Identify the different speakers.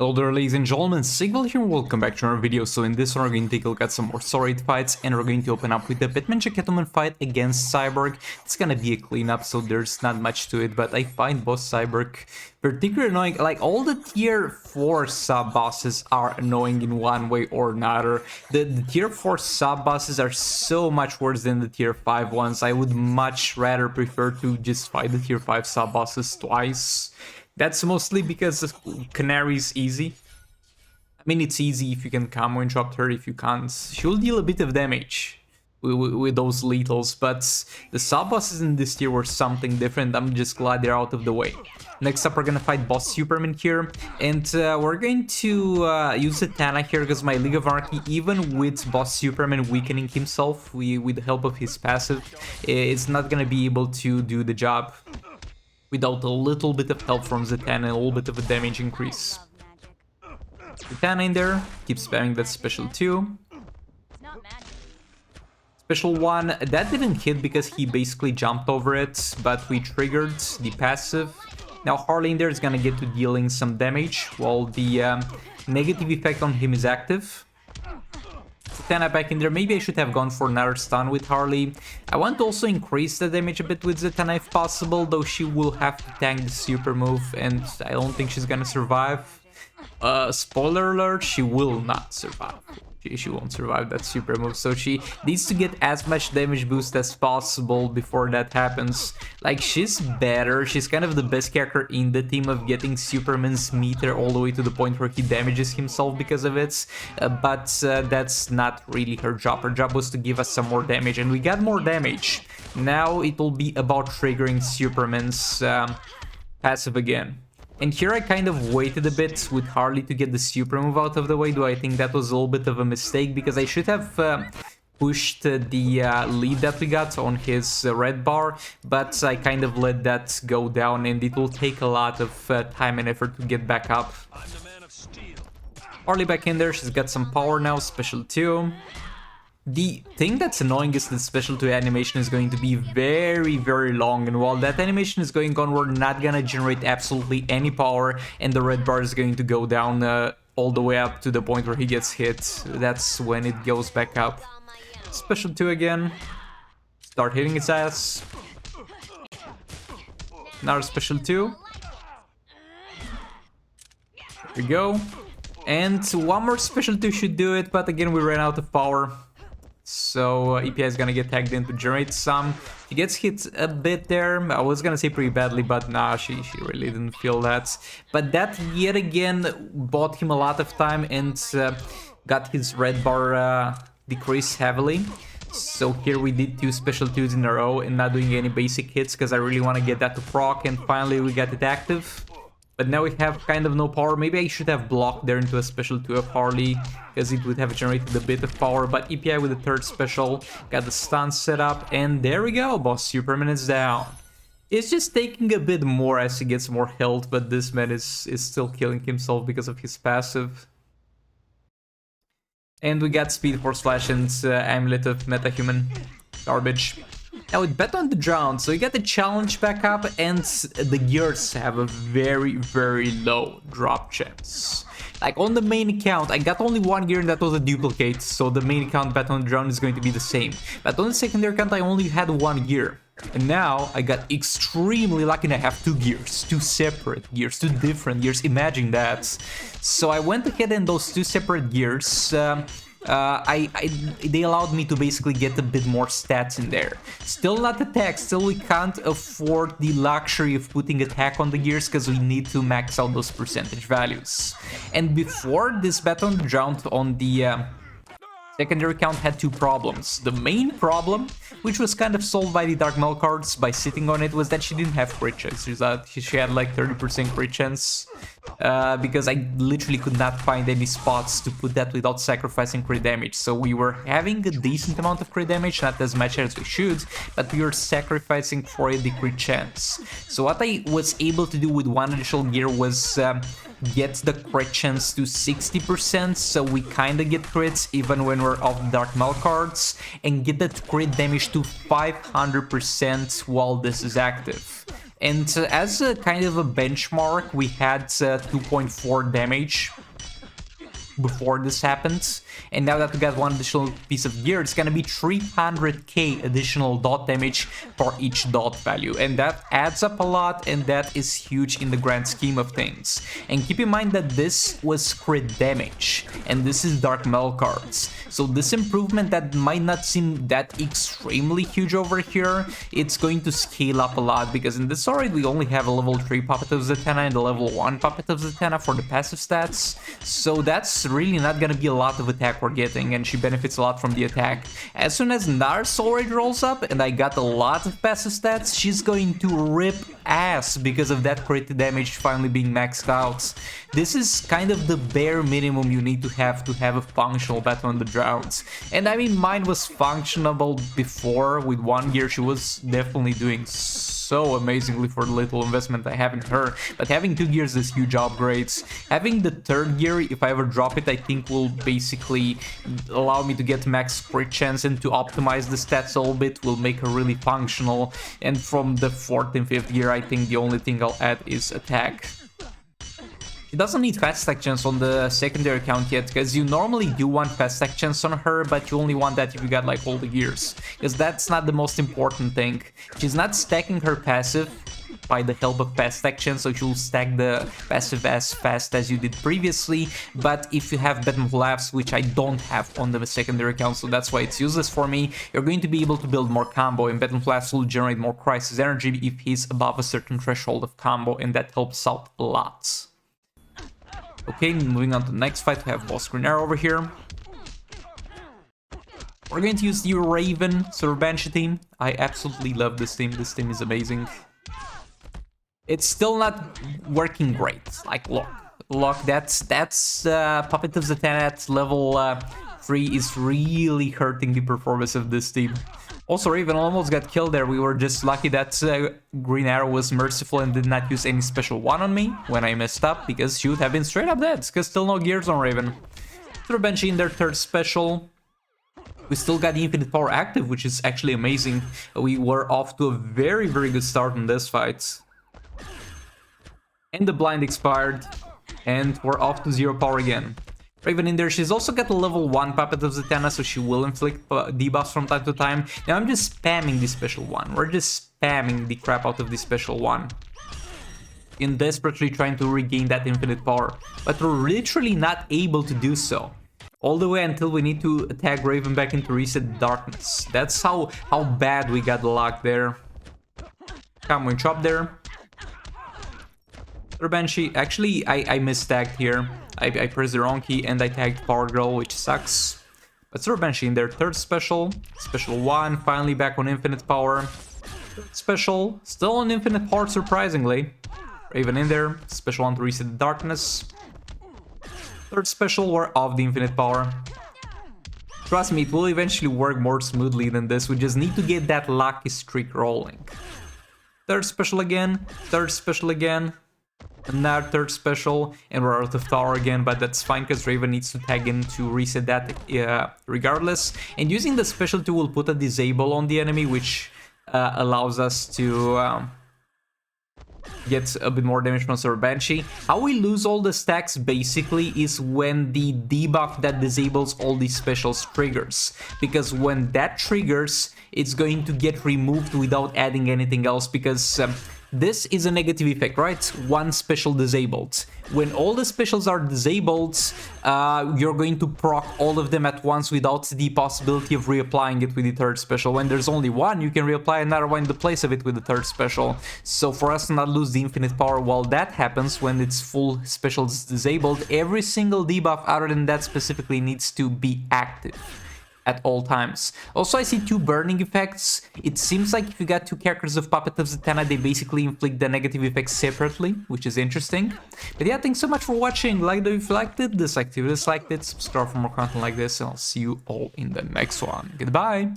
Speaker 1: Hello there, ladies and gentlemen, Cyborg here, welcome back to our video. So in this one we're going to take a look at some more story fights, and we're going to open up with the Batwoman fight against Cyborg. It's gonna be a cleanup, so there's not much to it, but I find boss Cyborg particularly annoying. Like, all the tier 4 sub-bosses are annoying in one way or another. The tier 4 sub-bosses are so much worse than the tier 5 ones. I would much rather prefer to just fight the tier 5 sub-bosses twice. That's mostly because Canary's easy. I mean, it's easy if you can combo interrupt her. If you can't, she'll deal a bit of damage with those lethals. But the sub-bosses in this tier were something different. I'm just glad they're out of the way. Next up, we're gonna fight Boss Superman here. And we're going to use Zatanna here because my League of Anarchy, even with Boss Superman weakening himself with the help of his passive, it's not gonna be able to do the job without a little bit of help from Zatanna and a little bit of a damage increase. Zatanna in there, keep spamming that special 2. Special 1, that didn't hit because he basically jumped over it, but we triggered the passive. Now Harley in there is gonna get to dealing some damage, while the negative effect on him is active. Zatanna back in there. Maybe I should have gone for another stun with Harley. I want to also increase the damage a bit with Zatanna if possible, though she will have to tank the super move, and I don't think she's gonna survive. Spoiler alert, she will not survive. She won't survive that super move, so she needs to get as much damage boost as possible before that happens. Like, she's better, she's kind of the best character in the team of getting Superman's meter all the way to the point where he damages himself because of it, but that's not really her job. Her job was to give us some more damage, and we got more damage. Now it will be about triggering Superman's passive again. And here I kind of waited a bit with Harley to get the super move out of the way, though I think that was a little bit of a mistake, because I should have pushed the lead that we got on his red bar, but I kind of let that go down, and it will take a lot of time and effort to get back up. Harley back in there, she's got some power now, special 2. The thing that's annoying is the special 2 animation is going to be very, very long, and while that animation is going on, we're not gonna generate absolutely any power, and the red bar is going to go down all the way up to the point where he gets hit. That's when it goes back up. Special 2 again. Start hitting his ass. Another special 2. There we go. And one more special 2 should do it, but again we ran out of power. So EPI is gonna get tagged in to generate some. She gets hit a bit there. I was gonna say pretty badly, but nah, she really didn't feel that. But that yet again bought him a lot of time and got his red bar decrease heavily. So here we did 2 special 2s in a row and not doing any basic hits because I really want to get that to proc, and finally we got it active. But now we have kind of no power. Maybe I should have blocked there into a special 2 of Harley, because it would have generated a bit of power. But EPI with the 3rd special, got the stun set up, and there we go, Boss Superman is down. It's just taking a bit more as he gets more health, but this man is still killing himself because of his passive. And we got Speed Force Slash and Amulet of Metahuman. Garbage. Now with Bet on the Drown, so you get the challenge back up, and the gears have a very, very low drop chance. Like, on the main account, I got only 1 gear and that was a duplicate, so the main account Bet on the Drown is going to be the same. But on the secondary account, I only had 1 gear. And now I got extremely lucky and I have 2 gears, 2 separate gears, 2 different gears, imagine that. So I went ahead and those 2 separate gears, they allowed me to basically get a bit more stats in there. Still not attack, still we can't afford the luxury of putting attack on the gears because we need to max out those percentage values. And before this Bet on the Drown on the secondary account had 2 problems. The main problem, which was kind of solved by the Dark Mail cards by sitting on it, was that she didn't have crit chance. She had like 30% crit chance, because I literally could not find any spots to put that without sacrificing crit damage. So we were having a decent amount of crit damage, not as much as we should, but we were sacrificing for the crit chance. So what I was able to do with 1 additional gear was get the crit chance to 60%, so we kinda get crits even when we're off Dark Mail cards, and get that crit damage to 500% while this is active. And as a kind of a benchmark, we had 2.4 damage before this happens, and now that we got one additional piece of gear, it's gonna be 300k additional dot damage for each dot value, and that adds up a lot, and that is huge in the grand scheme of things. And keep in mind that this was crit damage, and this is dark metal cards, so this improvement that might not seem that extremely huge over here, it's going to scale up a lot, because in this already we only have a level 3 Puppet of Zatanna and a level 1 Puppet of Zatanna for the passive stats, so that's really not gonna be a lot of attack we're getting, and she benefits a lot from the attack. As soon as Nars already rolls up and I got a lot of passive stats, she's going to rip ass because of that crit damage finally being maxed out. This is kind of the bare minimum you need to have a functional Batman on the Drowns. And I mean, mine was functionable before. With 1 gear she was definitely doing so amazingly for the little investment I have in her, but having 2 gears is huge upgrades. Having the 3rd gear, if I ever drop it, I think will basically allow me to get max crit chance and to optimize the stats a little bit, will make her really functional. And from the 4th and 5th gear, I think the only thing I'll add is attack. She doesn't need fast stack chance on the secondary account yet, because you normally do want fast stack chance on her, but you only want that if you got like all the gears, because that's not the most important thing. She's not stacking her passive by the help of fast stack chance, so she'll stack the passive as fast as you did previously, but if you have Batman Laughs, which I don't have on the secondary account, so that's why it's useless for me, you're going to be able to build more combo, and Batman Laughs will generate more crisis energy if he's above a certain threshold of combo, and that helps out a lot. Okay, moving on to the next fight, we have Boss Green Arrow over here. We're going to use the Raven Silver Banshee team. I absolutely love this team. This team is amazing. It's still not working great. Like, look, that's Puppet of Zatanna at level 3 is really hurting the performance of this team. Also, Raven almost got killed there. We were just lucky that Green Arrow was merciful and did not use any special 1 on me when I messed up, because she would have been straight up dead, because still no gears on Raven. Silver Banshee in their 3rd special. We still got the Infinite Power active, which is actually amazing. We were off to a very, very good start in this fight. And the blind expired, and we're off to 0 power again. Raven in there, she's also got a level 1 Puppet of Zatanna, so she will inflict debuffs from time to time. Now I'm just spamming the special 1. We're just spamming the crap out of the special 1. And desperately trying to regain that infinite power. But we're literally not able to do so. All the way until we need to attack Raven back into Reset Darkness. That's how bad we got the luck there. Come on, chop there. Banshee, actually I mistagged here. I pressed the wrong key and I tagged Power Girl, which sucks. But Silver Banshee in their 3rd special, special 1, finally back on infinite power. 3rd special, still on infinite power surprisingly. Raven in there, special 1 to reset the darkness. 3rd special, we're off the infinite power. Trust me, it will eventually work more smoothly than this, we just need to get that lucky streak rolling. 3rd special again, 3rd special again. Another 3rd special, and we're out of tower again, but that's fine because Raven needs to tag in to reset that regardless. And using the special 2 will put a disable on the enemy, which allows us to get a bit more damage from Silver Banshee. How we lose all the stacks basically is when the debuff that disables all these specials triggers, because when that triggers, it's going to get removed without adding anything else, because this is a negative effect, right? 1 special disabled. When all the specials are disabled, you're going to proc all of them at once without the possibility of reapplying it with the 3rd special. When there's only 1, you can reapply another one in the place of it with the 3rd special. So for us to not lose the infinite power while that happens, when it's full specials disabled, every single debuff other than that specifically needs to be active at all times. Also, I see 2 burning effects. It seems like if you got 2 characters of Puppet of Zatanna, they basically inflict the negative effects separately, which is interesting. But yeah, thanks so much for watching. Like the video if you liked it, dislike if you disliked it, subscribe for more content like this, and I'll see you all in the next one. Goodbye!